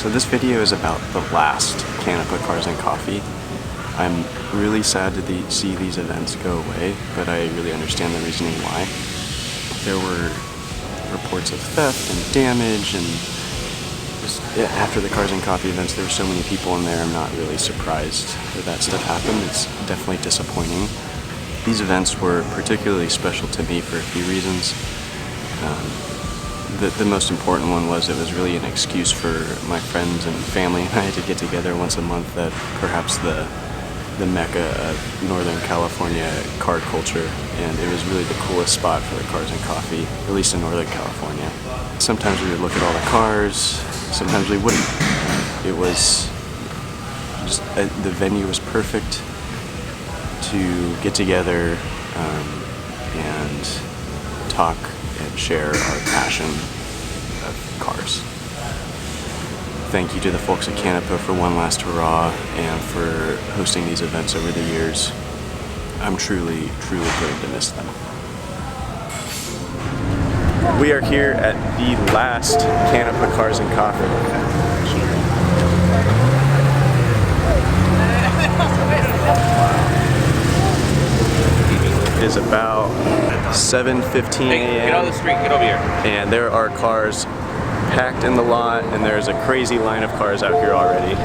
So this video is about the last Canepa Cars and Coffee. I'm really sad to see these events go away, but I really understand the reasoning why. There were reports of theft and damage, and just after the Cars and Coffee events there were so many people in there. I'm not really surprised that stuff happened. It's definitely disappointing. These events were particularly special to me for a few reasons. The most important one was it was really an excuse for my friends and family and I to get together once a month at perhaps the mecca of Northern California car culture, and it was really the coolest spot for the Cars and Coffee, at least in Northern California. Sometimes we would look at all the cars, sometimes we wouldn't. It was just, the venue was perfect to get together and talk and share our passion of cars. Thank you to the folks at Canepa for one last hurrah and for hosting these events over the years. I'm truly going to miss them. We are here at the last Canepa Cars and Coffee. It is about 7:15 a.m. Get on the street, get over here. And there are cars packed in the lot, and there's a crazy line of cars out here already.